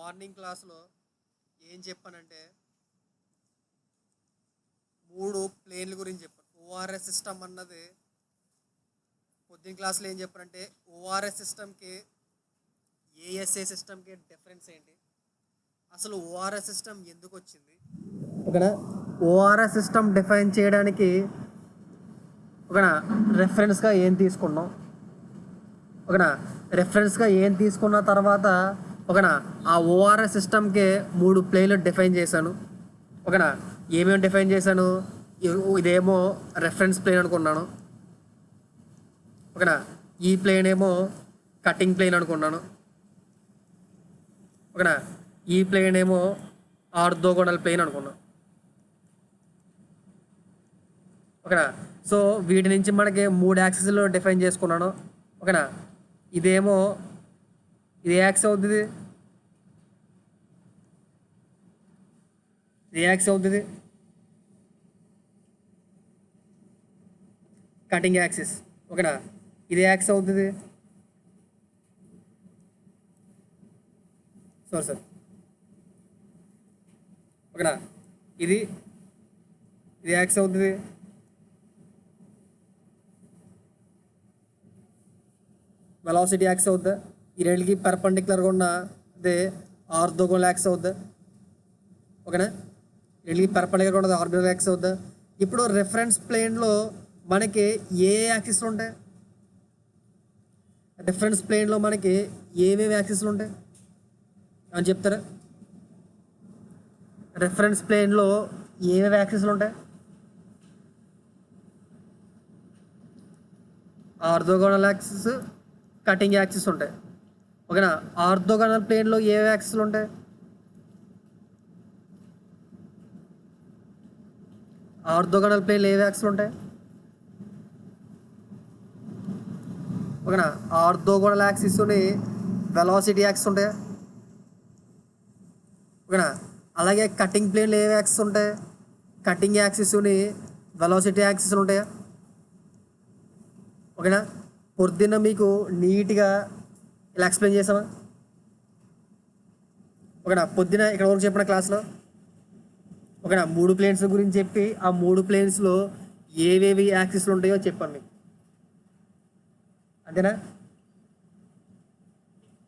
Morning క్లాస్లో ఏం చెప్పానంటే 3 ప్లేన్ల గురించి చెప్పాను. ఓఆర్ఎస్ సిస్టమ్ అన్నది పొద్దున్న క్లాస్లో ఏం చెప్పానంటే ఓఆర్ఎస్ సిస్టమ్కి ఏఎస్ఏ సిస్టమ్కి డిఫరెన్స్ ఏంటి, అసలు ఓఆర్ఎస్ సిస్టమ్ ఎందుకు వచ్చింది, ఓకేనా. ఓఆర్ఎస్ సిస్టమ్ డిఫైన్ చేయడానికి ఓకేనా రెఫరెన్స్గా ఏం తీసుకున్నాం, ఓకేనా. రెఫరెన్స్గా ఏం తీసుకున్న తర్వాత ఓకేనా ఆ ఓఆర్ఎస్ సిస్టమ్కి 3 ప్లేన్లు డిఫైన్ చేశాను, ఓకేనా. ఏమేమి డిఫైన్ చేశాను, ఇదేమో రెఫరెన్స్ ప్లేన్ అనుకున్నాను, ఓకేనా. ఈ ప్లేన్ ఏమో కటింగ్ ప్లేన్ అనుకున్నాను, ఓకేనా. ఈ ప్లేన్ ఏమో ఆర్థోగోనల్ ప్లేన్ అనుకున్నాను, ఓకేనా. సో వీటి నుంచి మనకి 3 యాక్సిస్లో డిఫైన్ చేసుకున్నాను, ఓకేనా. ఇదేమో ఇది యాక్స్ అవుతుంది, ఇది యాక్స్ అవుతుంది, కటింగ్ యాక్సిస్, ఓకేనా. ఇది యాక్స్ అవుతుంది, సార్ ఓకేనా. ఇది యాక్స్ అవుతుంది, వెలాసిటీ యాక్స్ అవుద్దా, ఈ రెండుకి పర్పెండిక్యులర్గా ఉన్న అదే ఆర్థోగోనల్ యాక్స్ అవుద్దా, ఓకేనా. రెండుకి పర్పెండిక్యులర్గా ఉన్నది ఆర్థోగోనల్ యాక్స్ అవుద్దా. ఇప్పుడు రిఫరెన్స్ ప్లేన్లో మనకి ఏ యాక్సిస్లు ఉంటాయి, రిఫరెన్స్ ప్లేన్లో మనకి ఏమేమి యాక్సిస్లు ఉంటాయి అని చెప్తారా. రిఫరెన్స్ ప్లేన్లో ఏమేమి యాక్సిస్లు ఉంటాయి, ఆర్థోగోనల్ యాక్సిస్, కటింగ్ యాక్సిస్ ఉంటాయి, ఓకేనా. ఆర్థోగోనల్ ప్లేన్లో ఏ యాక్సిస్లు ఉంటాయి, ఆర్థోగోనల్ ప్లేన్లో ఏ యాక్సిస్లు ఉంటాయి, ఓకేనా. ఆర్థోగోనల్ యాక్సిస్ని వెలాసిటీ యాక్సిస్ ఉంటాయి, ఓకేనా. అలాగే కటింగ్ ప్లేన్లో ఏ యాక్సిస్ ఉంటాయి, కటింగ్ యాక్సిస్ని వెలాసిటీ యాక్సిస్లు ఉంటాయా, ఓకేనా. పొద్దున్న మీకు నీట్గా ఇలా ఎక్స్ప్లెయిన్ చేసామా, ఓకేనా. పొద్దున ఇక్కడ వరకు చెప్పిన క్లాస్లో ఓకేనా 3 ప్లేన్స్ గురించి చెప్పి ఆ 3 ప్లేన్స్లో ఏవేవి యాక్సిస్లు ఉంటాయో చెప్పాను మీకు, అంతేనా.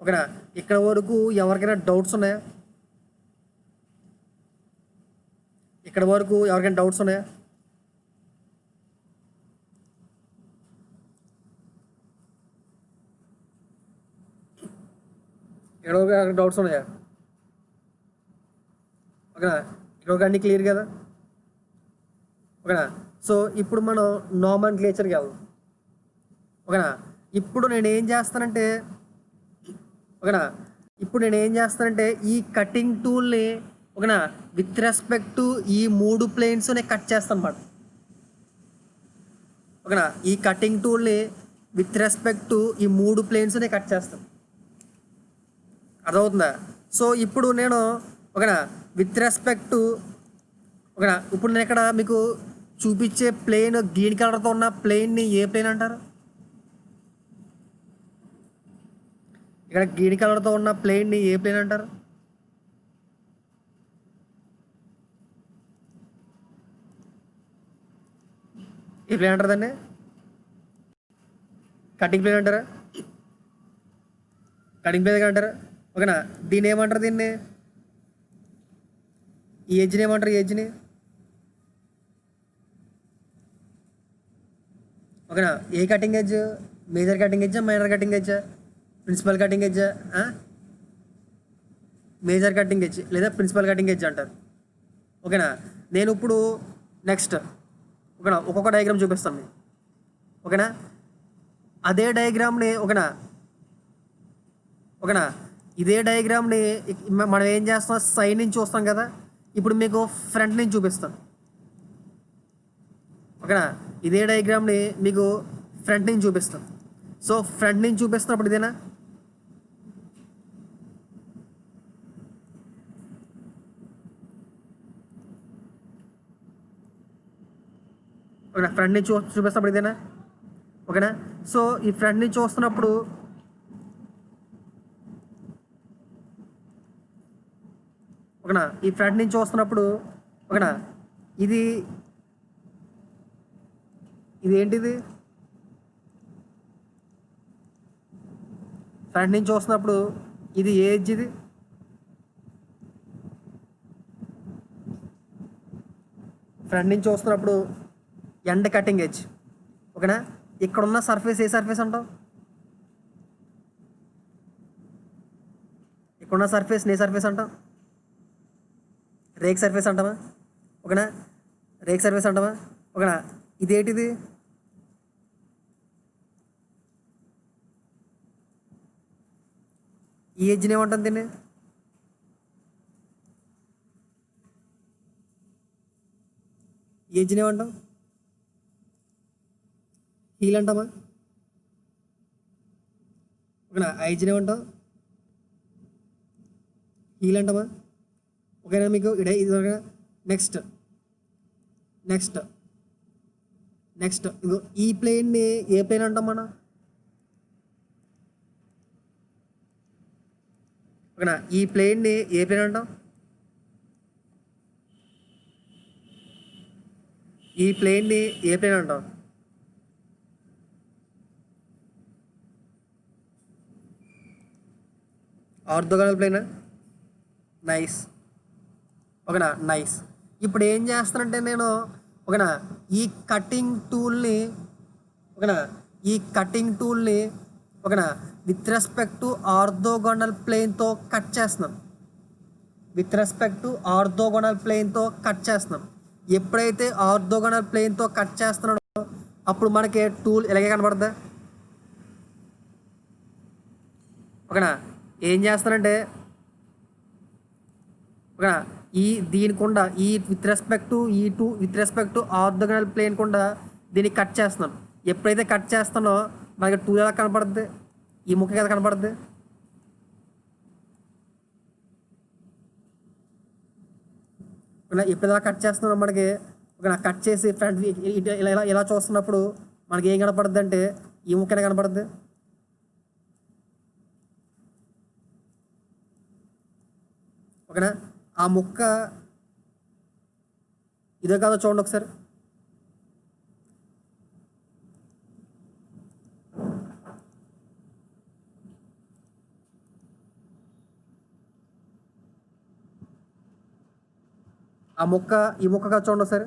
ఓకేనా. ఇక్కడ వరకు ఎవరికైనా డౌట్స్ ఉన్నాయా, ఇక్కడ వరకు ఎవరికైనా డౌట్స్ ఉన్నాయా, ఇక్కడ వరకు డౌట్స్ ఉన్నాయా, ఓకేనా. ఇక్కడ వరకు అన్నీ క్లియర్ కదా, ఓకేనా. సో ఇప్పుడు మనం నామన్క్లేచర్కి వెళ్దాం, ఓకేనా. ఇప్పుడు నేను ఏం చేస్తానంటే ఓకేనా ఈ కటింగ్ టూల్ని ఓకేనా విత్ రెస్పెక్ట్ టు ఈ 3 ప్లేన్స్ నేను కట్ చేస్తాను అన్నమాట, ఓకేనా. ఈ కటింగ్ టూల్ని విత్ రెస్పెక్ట్ టు ఈ 3 ప్లేన్స్ నేను కట్ చేస్తాను, అర్థమవుతుందా. సో ఇప్పుడు నేను ఓకేనా విత్ రెస్పెక్ట్ టు ఓకేనా ఇప్పుడు నేను ఇక్కడ మీకు చూపించే ప్లేన్ గ్రీన్ కలర్తో ఉన్న ప్లేన్ని ఏ ప్లేన్ అంటారు, ఇక్కడ గ్రీన్ కలర్తో ఉన్న ప్లేన్ని ఏ ప్లేన్ అంటారు, ఏ ప్లేన్ అంటారు దాన్ని, కటింగ్ ప్లేన్ అంటారా, కటింగ్ ప్లేన్ అంటారా, ఓకేనా. దీన్ని ఏమంటారు, దీన్ని ఈ ఎడ్జ్ని ఏమంటారు, ఈ ఎడ్జ్ని, ఓకేనా. ఏ కటింగ్ ఎడ్జ్, మేజర్ కటింగ్ ఎడ్జా, మైనర్ కటింగ్ ఎడ్జా, ప్రిన్సిపల్ కటింగ్ ఎడ్జా, మేజర్ కటింగ్ ఎడ్జ్ లేదా ప్రిన్సిపల్ కటింగ్ ఎడ్జ్ అంటారు, ఓకేనా. నేను ఇప్పుడు నెక్స్ట్ ఓకేనా ఒక్కొక్క డయాగ్రామ్ చూపిస్తాను మీకు, ఓకేనా. అదే డయాగ్రామ్ని ఓకేనా ఇదే డయాగ్రామ్ని మనం ఏం చేస్తాం, సైడ్ నుంచి చూస్తాం కదా, ఇప్పుడు మీకు ఫ్రంట్ నుంచి చూపిస్తాను, ఓకేనా. ఇదే డయాగ్రామ్ని మీకు ఫ్రంట్ నుంచి చూపిస్తాను. సో ఫ్రంట్ నుంచి చూపిస్తున్నప్పుడు ఇదేనా, ఓకేనా. ఫ్రంట్ నుంచి చూపిస్తున్నప్పుడు ఇదేనా, ఓకేనా. సో ఈ ఫ్రంట్ నుంచి చూస్తున్నప్పుడు ఓకేనా. ఈ ఫ్రంట్ నుంచి చూస్తున్నప్పుడు ఓకేనా, ఇది ఇది ఏంటిది, ఫ్రంట్ నుంచి చూస్తున్నప్పుడు ఇది ఏ ఎడ్జ్, ఇది ఫ్రంట్ నుంచి చూస్తున్నప్పుడు ఎండ్ కటింగ్ ఎడ్జ్. ఓకేనా. ఇక్కడున్న సర్ఫేస్ ఏ సర్ఫేస్ అంటాం, ఇక్కడున్న సర్ఫేస్ ఏ సర్ఫేస్ అంటాం, రేక్ సర్ఫేస్ అంటామా. ఓకేనా, రేక్ సర్ఫేస్ అంటామా. ఓకేనా, ఇదేంటిది, ఈ ఎడ్జ్ని ఏమంటాం, దీన్ని ఈ ఎడ్జ్ని ఏమంటాం, హీల్ అంటామా. ఓకేనా, ఆ ఎడ్జ్ని ఏమంటాం, హీల్ అంటామా. ఓకేనా, మీకు ఇదే ఇది. ఓకేనా, నెక్స్ట్ నెక్స్ట్ నెక్స్ట్ ఇదిగో ఈ ప్లేన్ని ఏ ప్లేన్ అంటాం మనం. ఓకేనా, ఈ ప్లేన్ని ఏ ప్లేన్ అంటాం, ఈ ప్లేన్ని ఏ ప్లేన్ అంటాం, ఆర్థోగోనల్ ప్లేనా. నైస్. ఓకేనా, నైస్. ఇప్పుడు ఏం చేస్తానంటే నేను ఓకేనా, ఈ కటింగ్ టూల్ని ఓకేనా, ఈ కటింగ్ టూల్ని ఓకేనా విత్ రెస్పెక్ట్ టు ఆర్థోగోనల్ ప్లేన్తో కట్ చేస్తున్నాం, విత్ రెస్పెక్ట్ టు ఆర్థోగోనల్ ప్లేన్తో కట్ చేస్తున్నాం. ఎప్పుడైతే ఆర్థోగోనల్ ప్లేన్తో కట్ చేస్తున్నాడో అప్పుడు మనకి టూల్ ఇలాగే కనబడుద్దా. ఓకేనా, ఏం చేస్తానంటే ఓకేనా, ఈ దీనికుండా ఈ with respect to with respect to orthogonal plane కుండా దీన్ని కట్ చేస్తున్నాం. ఎప్పుడైతే కట్ చేస్తానో మనకి టూల్ ఎలా కనపడుద్ది, ఈ ముక్క కదా కనపడుద్ది. ఎప్పుడు ఎలా కట్ చేస్తున్నామో మనకి ఒక కట్ చేసి ఫ్రంట్ ఇలా ఇలా ఇలా చూస్తున్నప్పుడు మనకి ఏం కనపడుద్ది అంటే ఈ ముక్కనే కనపడుద్ది. ఓకేనా, ఆ ముక్క ఇదే కాదో చూడండి ఒకసారి. ఆ ముక్క ఈ ముక్క కాదు చూడండి ఒకసారి.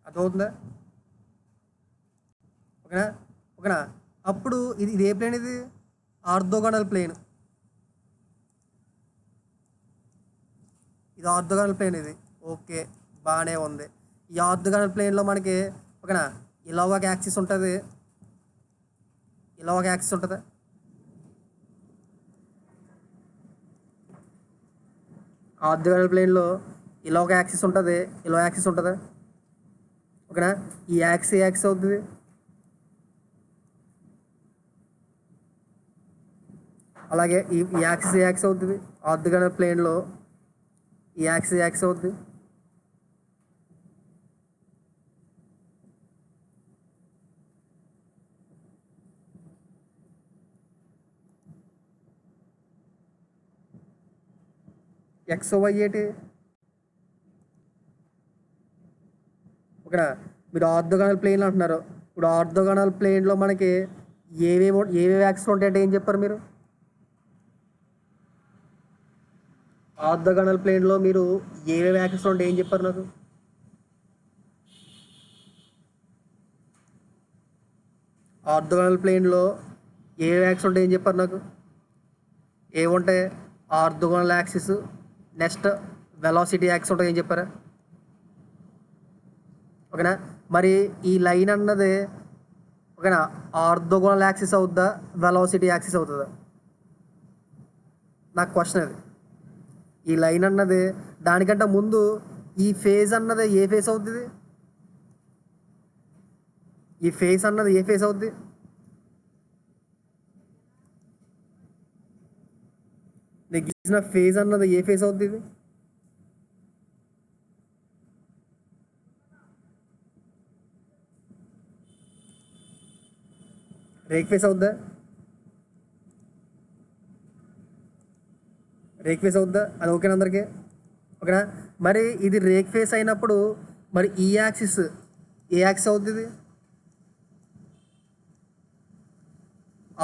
అర్థమవుతుందా. ఓకేనా. ఓకేనా, అప్పుడు ఇది ఇది ఏ ప్లేన్, ఇది ఆర్థోగోనల్ ప్లేన్, ఇది ఆర్థోగోనల్ ప్లేన్ ఇది. ఓకే, బాగానే ఉంది. ఈ ఆర్థోగోనల్ ప్లేన్లో మనకి ఓకేనా ఇలా ఒక యాక్సిస్ ఉంటుంది, ఇలా ఒక యాక్సిస్ ఉంటుంది. ఆర్థోగోనల్ ప్లేన్లో ఇలా ఒక యాక్సిస్ ఉంటుంది, ఇలా యాక్సిస్ ఉంటుంది. ఓకేనా, ఈ యాక్సిస్ అవుతుంది, అలాగే ఈ యాక్సిస్ అవుతుంది. ఆర్థోగోనల్ ప్లేన్లో ఈ యాక్సిస్ అవుతుంది. XY ఏంటి. ఓకేనా, మీరు ఆర్థోగోనల్ ప్లేన్ అంటున్నారు. ఇప్పుడు ఆర్థోగోనల్ ప్లేన్లో మనకి ఏవేవి యాక్సిస్ ఉంటాయంటే ఏం చెప్పారు మీరు. ఆర్థోగోనల్ ప్లేన్లో మీరు ఏవేవి యాక్సిస్ ఉంటాయి ఏం చెప్పారు నాకు. ఆర్థోగోనల్ ప్లేన్లో ఏవేవి యాక్సిస్ ఉంటాయి ఏం చెప్పారు నాకు. ఏముంటాయి, orthogonal axis, next velocity axis ఉంటాయి ఏం చెప్పారా. ఓకేనా, మరి ఈ లైన్ అన్నది ఓకేనా ఆర్థోగోనల్ యాక్సిస్ అవుద్దా, వెలాసిటీ యాక్సిస్ అవుతుందా, నాకు క్వశ్చన్ అది. ఈ లైన్ అన్నది దానికంటే ముందు ఈ ఫేజ్ అన్నది ఏ ఫేస్ అవుతుంది, ఈ ఫేస్ అన్నది ఏ ఫేస్ అవుద్ది. నీకు ఇచ్చిన ఫేజ్ అన్నది ఏ ఫేస్ అవుద్ది ఇది. రేక్ ఫేస్ అవుద్దా? రేక్ ఫేస్ అవుద్దా? అది ఓకేనా అందరికీ? ఓకేనా? మరి ఇది రేక్ ఫేస్ అయినప్పుడు మరి ఈ యాక్సిస్ ఏ యాక్సిస్ అవుద్ది? ఇది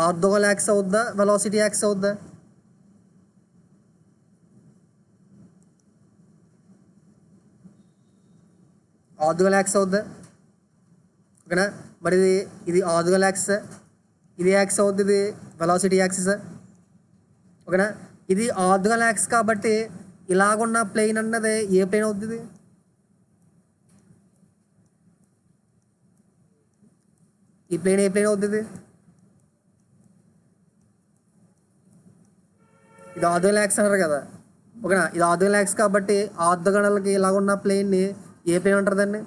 ఆర్థోగోనల్ యాక్సిస్ అవుద్దా, వెలాసిటీ యాక్సిస్ అవుద్దా? ఆర్థోగోనల్ యాక్సిస్ అవుద్దా? ఓకేనా? మరి ఇది ఆర్థోగోనల్ యాక్సిస్, ఇది యాక్సిస్ అవుద్ది, ఇది వెలాసిటీ యాక్సిస్. ఓకేనా? ఇది ఆర్థోగోనల్ యాక్సిస్ కాబట్టి ఇలాగున్న ప్లేన్ అన్నది ఏ ప్లేన్ అవుతుంది? ఈ ప్లేన్ ఏ ప్లేన్ అవుతుంది? ఇది ఆర్థోగోనల్ యాక్సిస్ అన్నారు కదా. ఓకేనా? ఇది ఆర్థోగోనల్ యాక్సిస్ కాబట్టి ఆర్థోగోనల్కి ఇలాగున్న ప్లేన్ని ఏ ప్లేన్ అంటారు? దాన్ని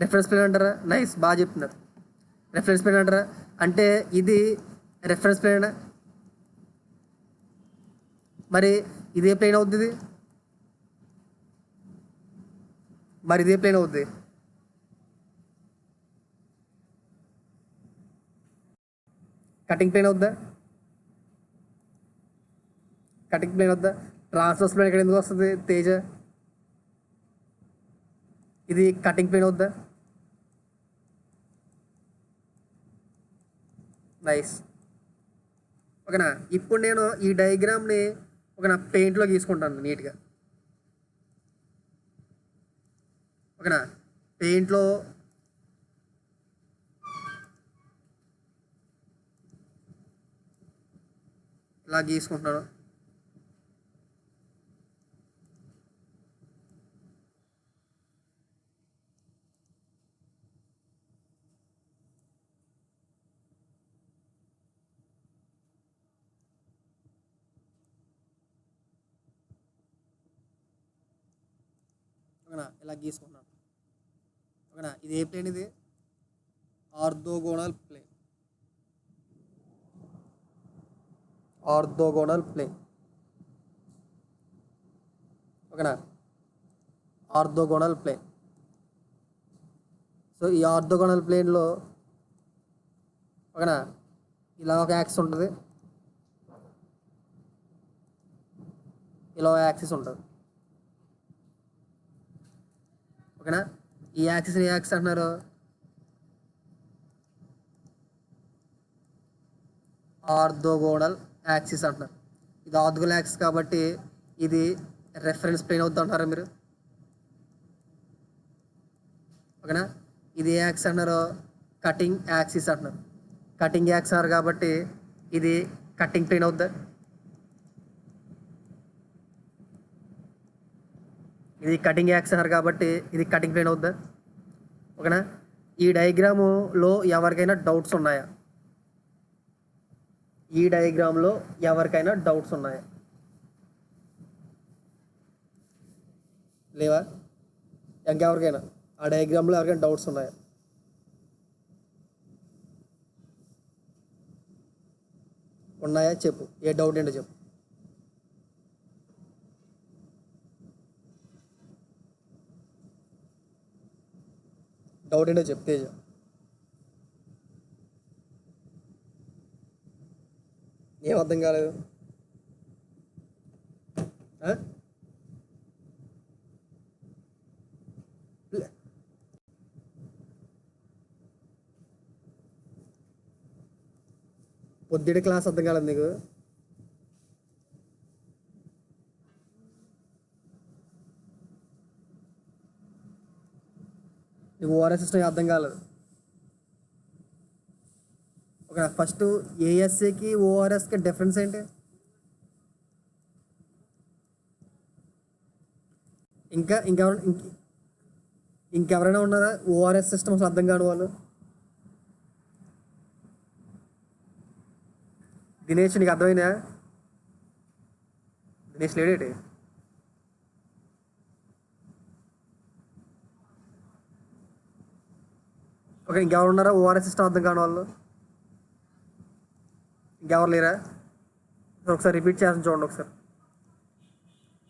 రెఫరెన్స్ ప్లేన్ అంటారా? నైస్, బాగా చెప్తున్నారు. రెఫరెన్స్ ప్లేన్ అంటారా? అంటే ఇది రెఫరెన్స్ ప్లేన్. మరి ఇదే ప్లేన్ అవుతుంది, మరి ఇదే ప్లేన్ అవుద్ది. కటింగ్ ప్లేన్ అవుద్దా? కటింగ్ ప్లేన్ అవుద్దా? ట్రాన్స్వర్స్ ప్లేన్ ఇక్కడ ఎందుకు వస్తుంది తేజ? ఇది కటింగ్ ప్లేన్ అవుద్దా? నైస్. ఓకేనా? ఇప్పుడు నేను ఈ డయాగ్రామ్ని ఒక పెయింట్లో గీసుకుంటాను నీట్గా. ఓకేనా? పెయింట్లో ఇలా గీసుకుంటున్నాను. ఓకేనా? ఇలా గీసుకుంటున్నాను. ఓకేనా? ఇది ఏ ప్లేన్? ఇది ఆర్థోగోనల్ ప్లేన్. Orthogonal plane. ఓకేనా? Orthogonal plane. సో ఈ ఆర్థోగోనల్ ప్లేన్లో ఓకేనా ఇలా ఒక యాక్సిస్ ఉంటుంది, ఇలా యాక్సిస్ ఉంటుంది. ఓకేనా? ఈ యాక్సిస్ ఏ యాక్సిస్ అంటున్నారు? ఆర్థోగోనల్ యాక్సిస్ అంటున్నారు. ఇది ఆర్థోగోనల్ యాక్సిస్ కాబట్టి ఇది రెఫరెన్స్ ప్లేన్ అవుతుంది అంటారా మీరు? ఓకేనా? ఇది ఏ యాక్సిస్ అంటున్నారు? కటింగ్ యాక్సిస్ అంటున్నారు. కటింగ్ యాక్సిస్ అన్నారు కాబట్టి ఇది కటింగ్ ప్లేన్ అవుద్దా? ఇది కటింగ్ యాక్సిస్ అన్నారు కాబట్టి ఇది కటింగ్ ప్లేన్ అవుద్దా? ఓకేనా? ఈ డయాగ్రాములో ఎవరికైనా డౌట్స్ ఉన్నాయా? ఈ డయాగ్రామ్లో ఎవరికైనా డౌట్స్ ఉన్నాయా? లేవా? ఇంకెవరికైనా ఆ డయాగ్రామ్లో ఎవరికైనా డౌట్స్ ఉన్నాయా? ఉన్నాయా? చెప్పు, ఏ డౌట్ ఏంటో చెప్పు. డౌట్ ఏంటో చెప్పు తేజ. ఏం అర్థం కాలేదు? పొద్దుటి క్లాస్ అర్థం కాలేదు నీకు? నీకు ఓఆర్ఎస్ సిస్టమ్ అర్థం కాలేదు. ఒక ఫస్ట్ ఏఎస్ఏకి ఓఆర్ఎస్కి డిఫరెన్స్ ఏంటి? ఇంకెవరైనా ఉన్నారా ఓఆర్ఎస్ సిస్టమ్స్ అర్థం కాని వాళ్ళు? దినేష్ నీకు అర్థమైందా? దినేష్ లేడేటి? ఓకే, ఇంకెవరు ఉన్నారా ఓఆర్ఎస్ సిస్టమ్ అర్థం కాని వాళ్ళు? ఇంకెవరు లేరా? ఒకసారి రిపీట్ చేస్తాను చూడండి ఒకసారి.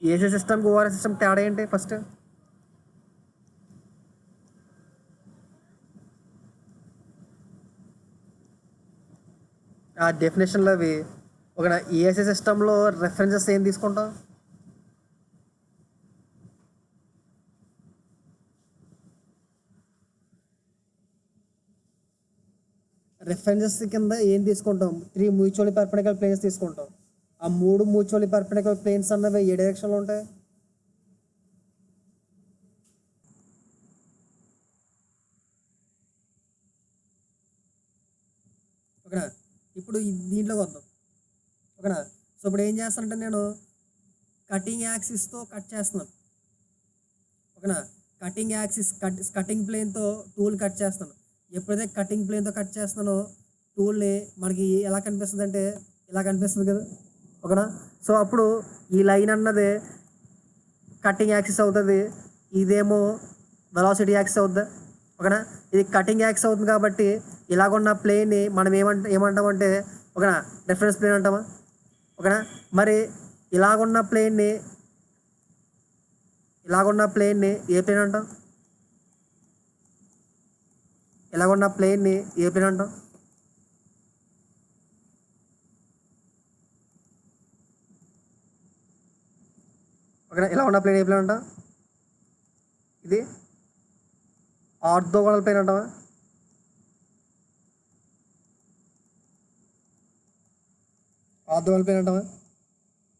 ఏసీ సిస్టమ్కి ఓఆర్ఎస్ సిస్టమ్ తేడా ఏంటి ఫస్ట్? ఆ డెఫినేషన్లో అవి ఒక ఈఎస్ఐ సిస్టంలో రెఫరెన్సెస్ ఏం తీసుకుంటాం? రెఫరెన్సెస్ కింద ఏం తీసుకుంటాం? 3 మ్యూచువల్లీ పర్పెండిక్యులర్ ప్లేన్స్ తీసుకుంటాం. ఆ 3 మ్యూచువల్లీ పర్పెండిక్యులర్ ప్లేన్స్ అన్నవి ఏ డైరెక్షన్లో ఉంటాయి? ఓకేనా? ఇప్పుడు దీంట్లోకి వద్దాం. ఓకేనా? సో ఇప్పుడు ఏం చేస్తానంటే నేను కటింగ్ యాక్సిస్తో కట్ చేస్తున్నాను. ఓకేనా? కటింగ్ యాక్సిస్ కటింగ్ ప్లేన్తో టూల్ కట్ చేస్తాను. ఎప్పుడైతే కటింగ్ ప్లేన్తో కట్ చేస్తానో టూల్ని మనకి ఎలా కనిపిస్తుంది అంటే ఇలా కనిపిస్తుంది కదా. ఓకేనా? సో అప్పుడు ఈ లైన్ అన్నది కటింగ్ యాక్సిస్ అవుతుంది, ఇదేమో వెలాసిటీ యాక్సిస్ అవుద్ది. ఓకేనా? ఇది కటింగ్ యాక్సిస్ అవుతుంది కాబట్టి ఇలాగున్న ప్లేన్ని మనం ఏమంటామంటే ఓకేనా రెఫరెన్స్ ప్లేన్ అంటామా? ఓకేనా? మరి ఇలాగున్న ప్లేన్ని ఏ ప్లేన్ అంటాం? ఇలాగున్న ప్లేన్ని ఏ ప్లేన్ అంటాం? ఓకేనా? ఇలా ఉన్న ప్లేన్ ఏ ప్లేన్ అంటాం? ఇది ఆర్థోగోనల్ ప్లేన్ అంటామా? ఆర్థోగోనల్ ప్లేన్ అంటామా?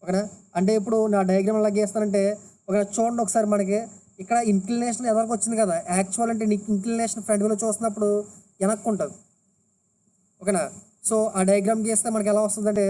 ఓకేనా? అంటే ఇప్పుడు నా డయాగ్రామ్ ఎలా గీస్తానంటే ఓకేనా చూడండి ఒకసారి, మనకి ఇక్కడ ఇంక్లినేషన్ ఎదరికి వచ్చింది కదా. యాక్చువల్ అంటే నీకు ఇంక్లినేషన్ ఫ్రంట్ వ్యూలో చూసినప్పుడు వెనక్కి ఉంటుంది. ఓకేనా? సో ఆ డయాగ్రామ్ గీస్తే మనకి ఎలా వస్తుందంటే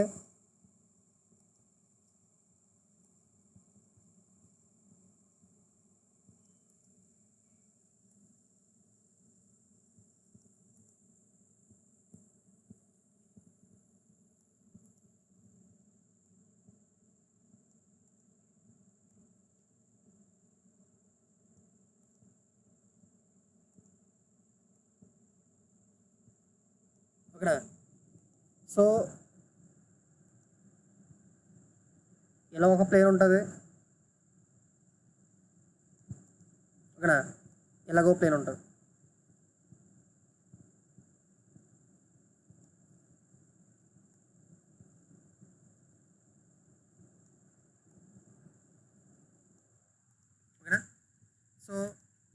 ఓకేనా? సో ఇలా ఒక ప్లేన్ ఉంటుంది. ఓకేనా? ఇలాగో ప్లేన్ ఉంటుంది. ఓకేనా? సో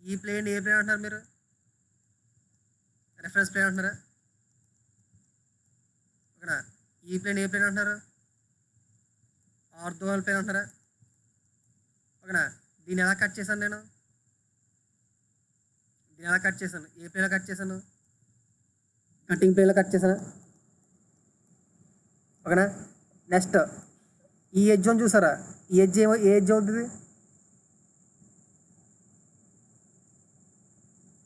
ఈ ప్లేన్ ఏ ప్లేన్ అంటున్నారు మీరు? రెఫరెన్స్ ప్లేన్ అంటున్నారా? ఓకేనా? ఈ ప్లేన్ ఏ ప్లేన్ అంటున్నారు? ఆర్థోగోనల్ ప్లేన్ అంటారా? ఓకేనా? దీన్ని ఎలా కట్ చేశాను నేను? ఏ ప్లేన్లో కట్ చేశాను? కటింగ్ ప్లేన్లో కట్ చేశాను. ఓకేనా? నెక్స్ట్ ఈ ఎడ్జ్ అని చూసారా? ఈ ఎడ్జ్ ఏ ఎడ్జ్ అవుతుంది?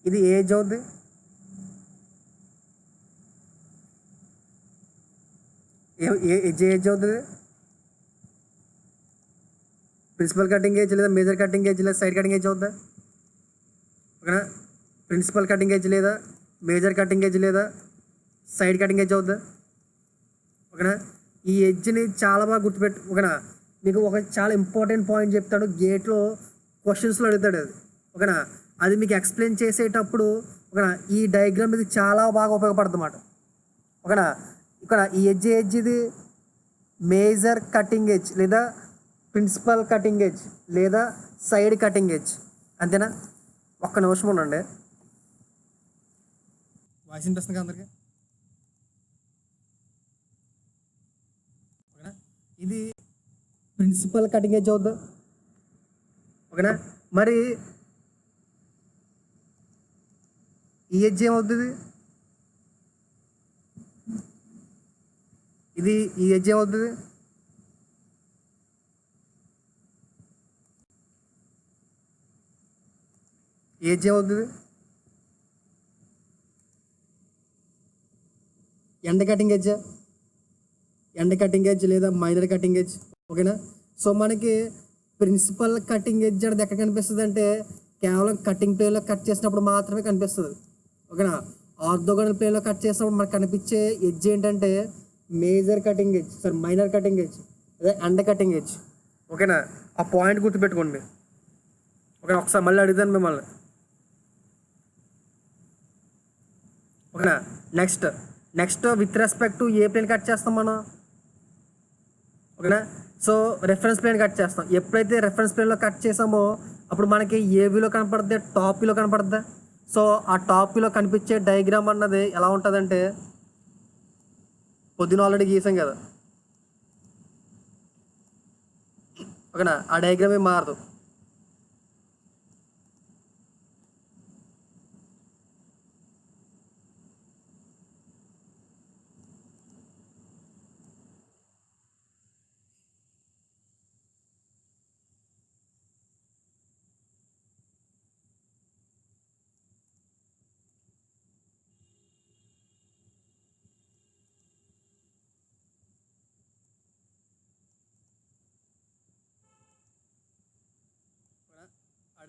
ఇది ఏ ఎడ్జ్ అవుద్ది? ఎడ్జ్ ఏ ఎడ్జ్ అవుతుంది? ప్రిన్సిపల్ కటింగ్ ఏజ్ లేదా మేజర్ కటింగ్ ఏజ్ లేదా సైడ్ కటింగ్ ఏజ్ అవుద్దా? ఓకేనా? ప్రిన్సిపల్ కటింగ్ ఏజ్ లేదా మేజర్ కటింగ్ ఏజ్ లేదా సైడ్ కటింగ్ ఏజ్ అవుద్దా? ఓకేనా? ఈ ఎడ్జ్ని చాలా బాగా గుర్తుపెట్టు. ఓకేనా? మీకు ఒక చాలా ఇంపార్టెంట్ పాయింట్ చెప్తాడు, గేట్లో క్వశ్చన్స్లో అడుగుతాడు అది. ఓకేనా? అది మీకు ఎక్స్ప్లెయిన్ చేసేటప్పుడు ఓకేనా ఈ డయాగ్రామ్ ఇది చాలా బాగా ఉపయోగపడుతుంది అన్నమాట. ఓకేనా? ఇక్కడ ఈ ఎడ్జ్ ఇది మేజర్ కటింగ్ ఎడ్జ్ లేదా ప్రిన్సిపల్ కటింగ్ ఎడ్జ్ లేదా సైడ్ కటింగ్ ఎడ్జ్. అంతేనా? ఒక్క నిమిషం ఉండండి. వాయిస్ వినిపిస్తుంది అందరికి? ఓకేనా? ఇది ప్రిన్సిపల్ కటింగ్ ఎడ్జ్ అవుద్దా? ఓకేనా? మరి ఈ ఎడ్జ్ ఏమవుతుంది? ఇది ఈ ఎడ్జ్ ఏమవుతుంది? ఈ ఎడ్జ్ ఏమవుతుంది? ఎండ్ కటింగ్ ఎడ్జ్ లేదా మైనర్ కటింగ్ ఎడ్జ్. ఓకేనా? సో మనకి ప్రిన్సిపల్ కటింగ్ ఎడ్జ్ అనేది ఎక్కడ కనిపిస్తుంది అంటే కేవలం కటింగ్ ప్లేన్లో కట్ చేసినప్పుడు మాత్రమే కనిపిస్తుంది. ఓకేనా? ఆర్థోగోనల్ ప్లేన్లో కట్ చేసినప్పుడు మనకు కనిపించే ఎడ్జ్ ఏంటంటే మైనర్ కటింగ్ ఎడ్జ్ అదే ఎండ్ కటింగ్ ఎడ్జ్. ఓకేనా? ఆ పాయింట్ గుర్తుపెట్టుకోండి. ఓకేనా? ఒకసారి మళ్ళీ అడుగుతాను మిమ్మల్ని. ఓకేనా? Next next with respect to a plane cut చేస్తాం మనం, ఓకేనా. సో రెఫరెన్స్ ప్లేన్ కట్ చేస్తాం. ఎప్పుడైతే రెఫరెన్స్ ప్లేన్లో కట్ చేసామో అప్పుడు మనకి ఏ వ్యూలో కనపడుద్ది, టాప్ వ్యూలో కనపడుద్ది. సో ఆ టాప్ వ్యూలో కనిపించే డయాగ్రామ్ అన్నది ఎలా ఉంటుందంటే పొద్దున ఆల్రెడీ గీసాం కదా, ఓకేనా. ఆ డయాగ్రామ్ ఏం మారదు. ఆ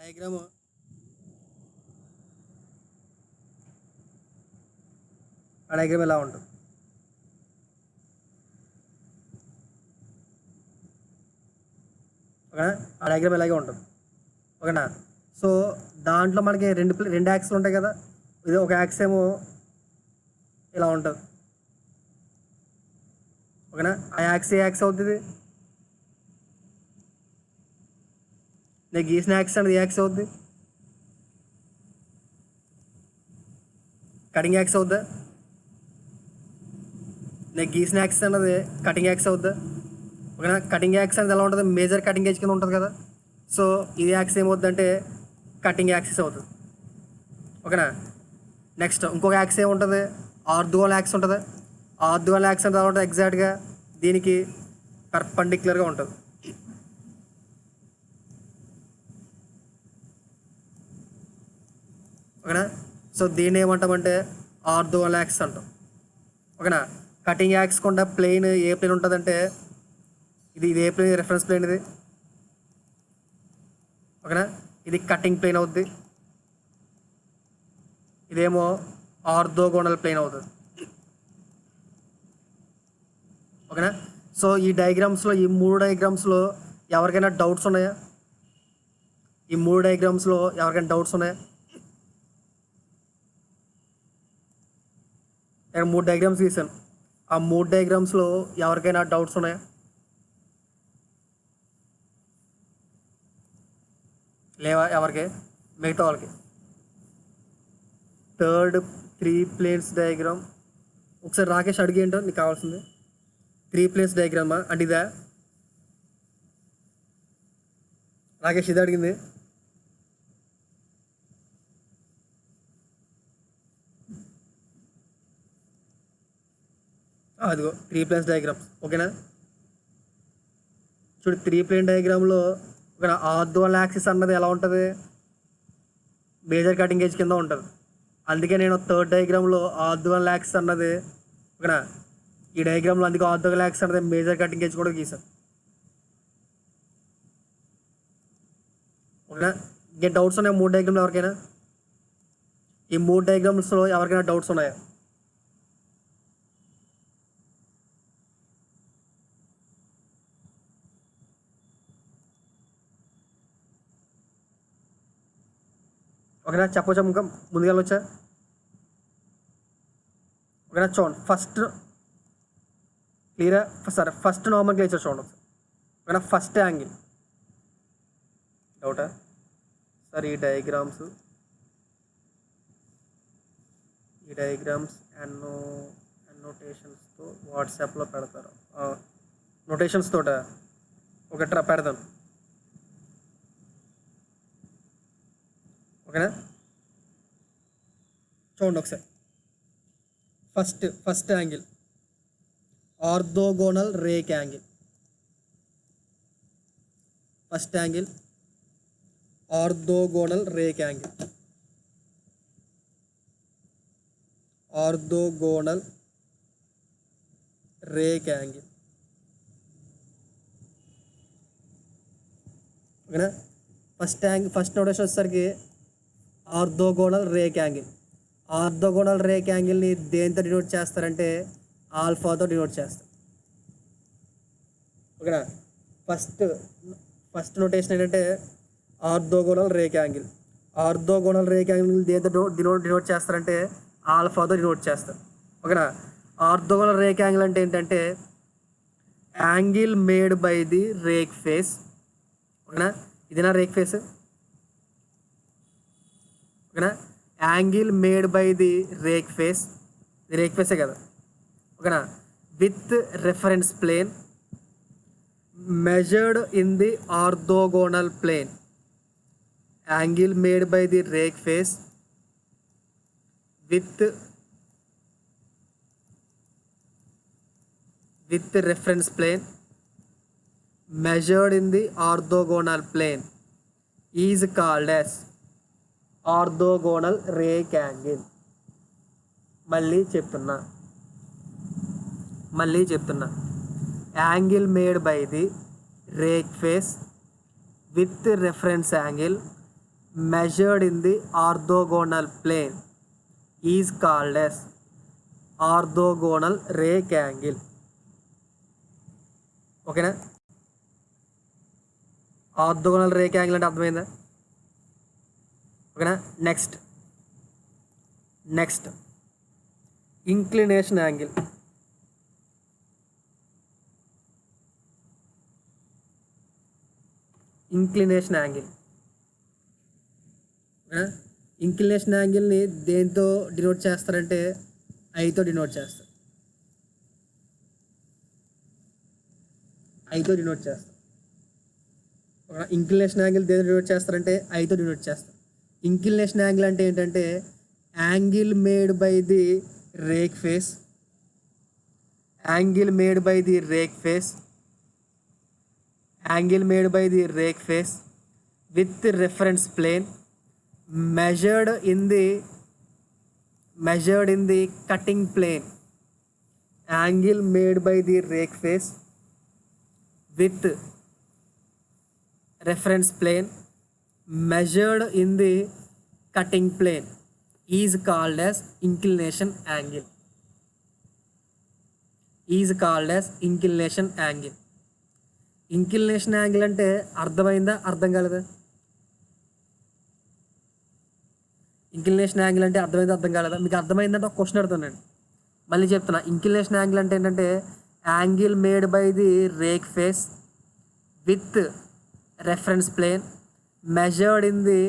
డయాగ్రామ్ ఎలా ఉంటుంది, ఓకేనా. ఆ డయాగ్రామ్ ఇలాగే ఉంటుంది, ఓకేనా. సో దాంట్లో మనకి రెండు యాక్స్లు ఉంటాయి కదా. ఇది ఒక యాక్స్ ఏమో ఇలా ఉంటుంది, ఓకేనా. ఆ యాక్స్ ఏ యాక్స్ అవుతుంది, నేను గీసిన యాక్స్ అనేది ఏ యాక్స్ అవుద్ది, కటింగ్ యాక్స్ అవుద్దా. నేను గీసిన యాక్స్ అన్నది కటింగ్ యాక్స్ అవుద్దా, ఓకేనా. కటింగ్ యాక్స్ అనేది ఎలా ఉంటుంది, మేజర్ కటింగ్ ఏజ్ కింద ఉంటుంది కదా. సో ఇది యాక్స్ ఏమవుద్ది అంటే కటింగ్ యాక్సిస్ అవుతుంది, ఓకేనా. నెక్స్ట్ ఇంకొక యాక్స్ ఏముంటుంది, ఆర్థోగోనల్ యాక్స్ ఉంటుంది. ఆర్థోగోనల్ యాక్స్ అనేది ఎలా ఉంటుంది, ఎగ్జాక్ట్గా దీనికి పర్పెండిక్యులర్గా ఉంటుంది, ఓకేనా. సో దీన్ని ఏమంటామంటే ఆర్థోగోనల్ యాక్స్ అంటాం, ఓకేనా. కటింగ్ యాక్స్ కొండ ప్లేన్ ఏ ప్లేన్ ఉంటుందంటే ఇది ఏ ప్లేన్, రెఫరెన్స్ ప్లేన్ ఇది, ఓకేనా. ఇది కటింగ్ ప్లేన్ అవుద్ది, ఇదేమో ఆర్థోగోనల్ ప్లేన్ అవుతుంది, ఓకేనా. సో ఈ డయాగ్రామ్స్లో, ఈ మూడు డయాగ్రామ్స్లో ఎవరికైనా డౌట్స్ ఉన్నాయా, ఈ మూడు డయాగ్రామ్స్లో ఎవరికైనా డౌట్స్ ఉన్నాయా. నేను మూడు డయాగ్రామ్స్ గీసాను, ఆ మూడు డయాగ్రామ్స్లో ఎవరికైనా డౌట్స్ ఉన్నాయా, లేవా ఎవరికి, మిగతా వాళ్ళకి. థర్డ్ 3 ప్లేన్స్ డయాగ్రామ్ ఒకసారి రాకేష్ అడిగి ఏంటో నీకు కావాల్సింది. 3 ప్లేన్స్ డయాగ్రామా అంటే ఇదా రాకేష్, ఇది అడిగింది. అదిగో 3 ప్లేన్స్ డయాగ్రామ్, ఓకేనా. చూడు 3 ప్లేన్ డయాగ్రామ్లో ఒక ఆర్థోగోనల్ యాక్సిస్ అన్నది ఎలా ఉంటుంది, మేజర్ కటింగ్ ఏజ్ కింద ఉంటుంది. అందుకే నేను థర్డ్ డయాగ్రామ్లో ఆర్థోగోనల్ యాక్సిస్ అన్నది, ఓకేనా. ఈ డయాగ్రామ్లో అందుకే ఆర్థోగోనల్ యాక్సిస్ అన్నది మేజర్ కటింగ్ ఏజ్ కూడా గీసాను, ఓకేనా. ఇంకా డౌట్స్ ఉన్నాయా మూడు డయాగ్రామ్లో ఎవరికైనా, ఈ మూడు డయాగ్రామ్స్లో ఎవరికైనా డౌట్స్ ఉన్నాయా. ఓకేనా, చెప్పొచ్చా ఇంకా ముందుగా వచ్చా, ఓకేనా. చూడండి ఫస్ట్ క్లియరా, సరే ఫస్ట్ నార్మల్ క్లియర్ చూడండి, ఓకేనా. ఫస్ట్ యాంగిల్ డౌటా సార్, ఈ డయాగ్రామ్స్ అన్నోటేషన్స్తో వాట్సాప్లో పెడతారు, నోటేషన్స్ తోట ఒకటి పెడతాను, ఓకేనా. చూడండి ఒకసారి first angle orthogonal rake angle, first angle orthogonal rake angle, orthogonal rake angle, ఓకేనా. ఫస్ట్ నోటేషన్ వచ్చేసరికి orthogonal rake angle. Orthogonal rake యాంగిల్ని దేంతో డినోట్ చేస్తారంటే ఆల్ఫాతో డినోట్ చేస్తారు, ఓకేనా. ఫస్ట్ నోటేషన్ ఏంటంటే orthogonal rake angle. Orthogonal rake angle దేంతో డినోట్ చేస్తారంటే ఆల్ఫాతో డినోట్ చేస్తారు, ఓకేనా. ఆర్థోగోనల్ రేక్ యాంగిల్ అంటే ఏంటంటే angle made by the rake face. ఓకేనా, ఇదేనా రేక్ ఫేస్? ఓకేనా, angle made by the rake face, ఇది రేక్ ఫేసే కదా. ఓకేనా, with reference plane measured in the orthogonal plane. Angle made by the rake face with reference plane measured in the orthogonal plane is called as orthogonal rake angle. మళ్ళీ చెప్తున్నా angle made by the rake face with reference angle measured in the orthogonal plane is called as orthogonal rake angle. ఓకేనా, orthogonal rake angle అంటే అర్థమైందా? ఓకేనా, next inclination angle. Inclination యాంగిల్ని దేంతో denote చేస్తారంటే ఐతో denote చేస్తారు. Inclination angle దేంతో denote చేస్తారంటే ఐతో denote చేస్తారు. ఇంక్లినేషన్ యాంగిల్ అంటే ఏంటంటే angle made by the rake face with reference plane measured in the cutting plane. Angle made by the rake face with reference plane measured in the cutting plane is called as inclination angle. Inclination angle అంటే అర్థమైందా, అర్థం కాలేదా? Inclination angle అంటే అర్థం కాలేదా? మీకు అర్థమైందంటే ఒక క్వశ్చన్ అడుగుతానండి, మళ్ళీ చెప్తున్నా. ఇంక్లినేషన్ యాంగిల్ అంటే ఏంటంటే angle made by the rake face with reference plane measured in the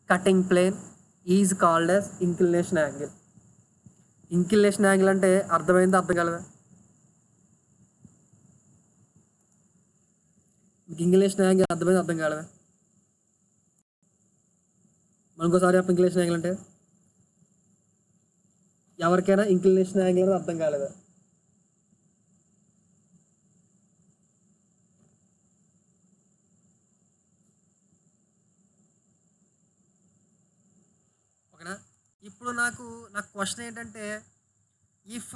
cutting plane is called as inclination angle. Inclination angle అంటే అర్థమైందా, అర్థం కాలేదా? మీకు ఇంక్లినేషన్ యాంగిల్ అర్థమైందా, అర్థం కాలేదా? ఇంకోసారి ఇంక్లినేషన్ యాంగిల్ అంటే ఎవరికైనా ఇంక్లినేషన్ యాంగిల్ అనేది అర్థం కాలేదా? ఓకేనా, ఇప్పుడు నాకు క్వశ్చన్ ఏంటంటే ఇఫ్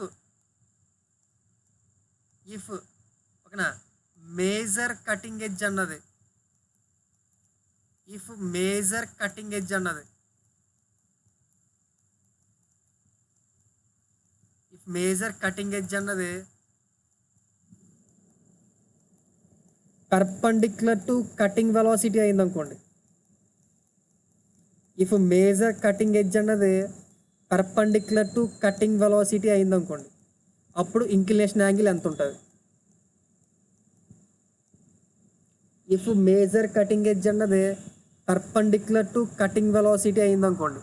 ఓకేనా మేజర్ కటింగ్ ఎడ్జ్ అన్నది పర్పెండిక్యులర్ టు కటింగ్ వెలాసిటీ అయిందనుకోండి. ఇఫ్ మేజర్ కటింగ్ ఎడ్జ్ అన్నది పర్పెండిక్యులర్ టు కటింగ్ వెలాసిటీ అయిందనుకోండి, అప్పుడు ఇంక్లినేషన్ యాంగిల్ ఎంత ఉంటుంది? ఇఫ్ మేజర్ కటింగ్ ఎడ్జ్ అన్నది పర్పెండిక్యులర్ టు కటింగ్ వెలాసిటీ అయిందనుకోండి,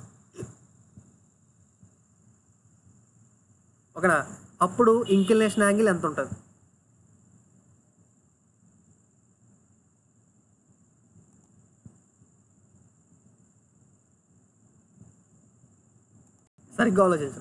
ఓకేనా, అప్పుడు ఇంక్లినేషన్ యాంగిల్ ఎంత ఉంటుంది? సరిగ్గా ఆలోచించు.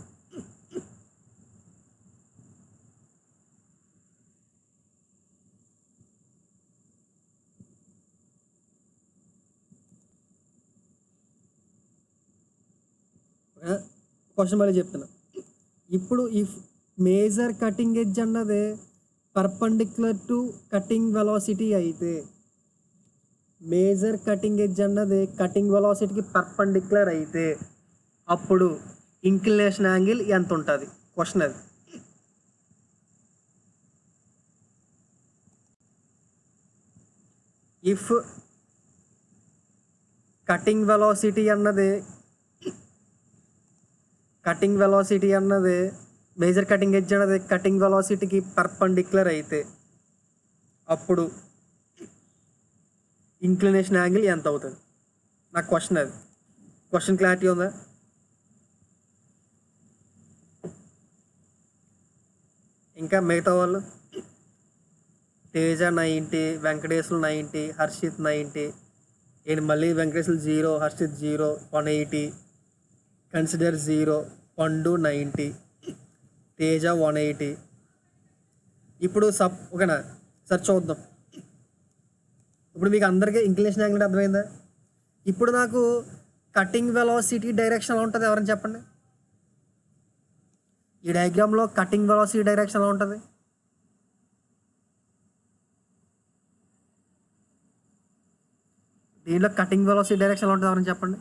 క్వశ్చన్ మళ్ళీ చెప్తున్నా. ఇప్పుడు ఇఫ్ మేజర్ కటింగ్ ఎడ్జ్ అన్నది పర్పెండిక్యులర్ టు కటింగ్ వెలాసిటీ అయితే, మేజర్ కటింగ్ ఎడ్జ్ అన్నది కటింగ్ వెలాసిటీకి పర్పెండిక్యులర్ అయితే అప్పుడు ఇంక్లినేషన్ యాంగిల్ ఎంత ఉంటుంది? క్వశ్చన్ అది. ఇఫ్ కటింగ్ వెలాసిటీ అన్నది కటింగ్ వెలాసిటీ అన్నది మేజర్ కటింగ్ ఎడ్జ్ అన్నది కటింగ్ వెలాసిటీకి పర్పెండిక్యులర్ అయితే అప్పుడు ఇంక్లినేషన్ యాంగిల్ ఎంత అవుతుంది? నాకు క్వశ్చన్ అది. క్వశ్చన్ క్లారిటీ ఉందా? ఇంకా మిగతా వాళ్ళు తేజ 90, వెంకటేశ్వరు 90, హర్షిత్ 90, ఏంటి మళ్ళీ వెంకటేశ్వరు 0, హర్షిత్ 0, 180, కన్సిడర్ 0, పండు 90, తేజ 180. ఇప్పుడు ఓకేనా సార్ చూద్దాం. ఇప్పుడు మీకు అందరికీ ఇంక్లినేషన్ యాంగిల్ అర్థమైందా? ఇప్పుడు నాకు కటింగ్ వెలాసిటీ డైరెక్షన్ ఎలా ఉంటుంది ఎవరైనా చెప్పండి. ఈ డయాగ్రామ్లో కటింగ్ వెలాసిటీ డైరెక్షన్ ఎలా ఉంటుంది? దీంట్లో కటింగ్ వెలాసిటీ డైరెక్షన్ ఎలా ఉంటుంది ఎవరైనా చెప్పండి.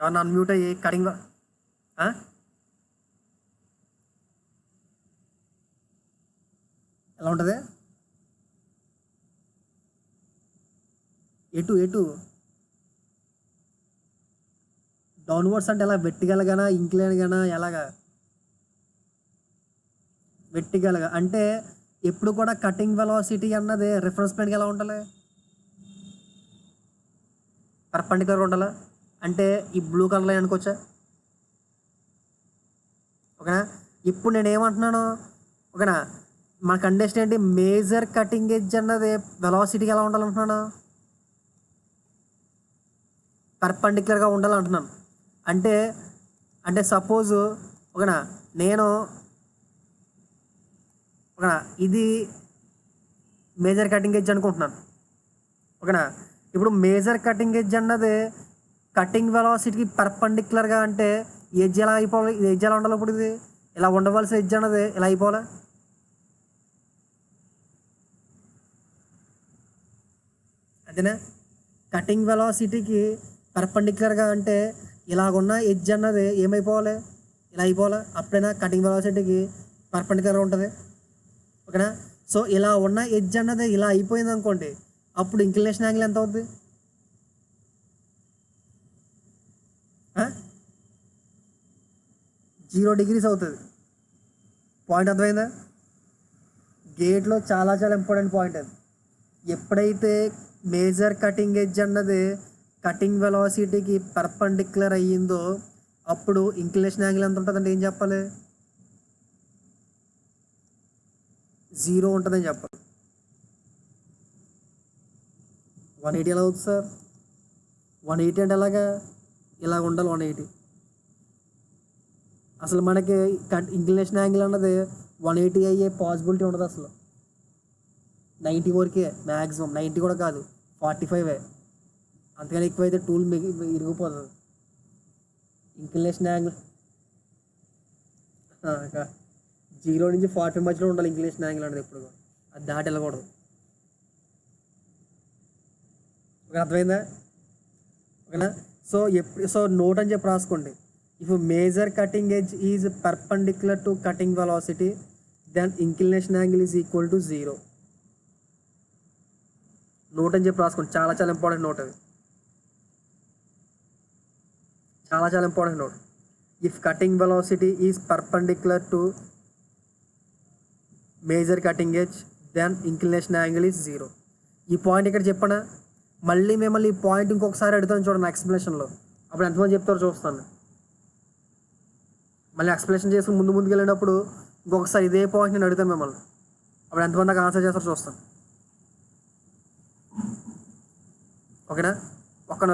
ఎవరన్నా అన్మ్యూట్ అయ్యి కటింగ్ ఎలా ఉంటుంది? ఎటు డౌన్వర్డ్స్ అంటే ఎలా? వెట్టిగలగానా ఇంక్లైన్గానా ఎలాగా? వెట్టిగలగా అంటే ఎప్పుడు కూడా కటింగ్ వెలాసిటీ అన్నది రిఫరెన్స్ పాయింట్కి ఎలా ఉండాలి? పర్పెండిక్యులర్ ఉండాలా? అంటే ఈ బ్లూ కలర్ లైన్ అనుకోవచ్చా? ఓకేనా? ఇప్పుడు నేను ఏమంటున్నాను ఓకేనా, మన కండిషన్ ఏంటి? మేజర్ కటింగ్ ఎడ్జ్ అన్నది వెలాసిటీకి ఎలా ఉండాలంటున్నాను? పర్పెండిక్యులర్గా ఉండాలంటున్నాను. అంటే సపోజ్ ఓకేనా, నేను ఓకేనా ఇది మేజర్ కటింగ్ ఎడ్జ్ అనుకుంటున్నాను. ఓకేనా, ఇప్పుడు మేజర్ కటింగ్ ఎడ్జ్ అన్నది కటింగ్ వెలాసిటీకి పర్పెండిక్యులర్గా అంటే ఎడ్జ్ ఎలా అయిపోవాలి? ఇది ఎడ్జ్ ఎలా ఉండాలి? ఇప్పుడు ఇది ఇలా ఉండవలసిన ఎడ్జ్ అన్నది ఎలా అయిపోవాలి? అదేనా? కటింగ్ వెలాసిటీకి పర్పెండిక్యులర్గా అంటే ఇలాగున్న ఎడ్జ్ అన్నది ఏమైపోవాలి? ఇలా అయిపోవాలి. అప్పుడైనా కటింగ్ వెలాసిటీకి పర్పెండిక్యులర్గా ఉంటుంది. ఓకేనా? సో ఇలా ఉన్న ఎడ్జ్ అన్నది ఇలా అయిపోయింది అనుకోండి, అప్పుడు ఇంక్లినేషన్ యాంగిల్ ఎంత అవుద్ది? 0 degrees అవుతుంది. పాయింట్ అర్థమైందా? గేట్లో చాలా ఇంపార్టెంట్ పాయింట్ అది. ఎప్పుడైతే మేజర్ కటింగ్ ఎడ్జ్ అన్నది కటింగ్ వెలాసిటీకి పర్పెండిక్యులర్ అయ్యిందో అప్పుడు ఇంక్లినేషన్ యాంగిల్ ఎంత ఉంటుందంటే ఏం చెప్పాలి? 0 ఉంటుందని చెప్పాలి. 180 ఎలా అవుతుంది సార్? 180 అంటే ఎలాగా? ఇలా ఉండాలి 180. అసలు మనకి ఇంక్లినేషన్ యాంగిల్ అన్నది 180 అయ్యే పాసిబిలిటీ ఉండదు అసలు. 90 వరకే మ్యాక్సిమం, 90 కూడా కాదు, 45. అంతకని ఎక్కువైతే టూల్ ఇరిగిపోతుంది. ఇంక్లినేషన్ యాంగిల్ 0 నుంచి 45 మధ్యలో ఉండాలి ఇంక్లినేషన్ యాంగిల్ అనేది. ఎప్పుడు అది దాటి వెళ్ళకూడదు. అర్థమైందా? ఓకేనా? సో నోట్ అని చెప్పి రాసుకోండి. If major cutting edge is perpendicular to cutting velocity then inclination angle is equal to 0. Note అని చెప్పి రాసుకోండి. చాలా ఇంపార్టెంట్ నోట్ అది. చాలా important note. If cutting velocity is perpendicular to major cutting edge then inclination angle is 0. ఈ point ఇక్కడ చెప్పనా? మళ్ళీ మిమ్మల్ని ఈ పాయింట్ ఇంకొకసారి అడుగుతాను చూడండి ఎక్స్ప్లెనేషన్లో. అప్పుడు ఎంతమంది చెప్తారో చూస్తాను. మళ్ళీ ఎక్స్ప్లెనేషన్ చేసి ముందుకు వెళ్ళినప్పుడు ఇంకొకసారి ఇదే పాయింట్ నేను అడుగుతాను మిమ్మల్ని. అప్పుడు ఎంతమంది నాకు ఆన్సర్ చేస్తారో చూస్తాను. ఓకేనా?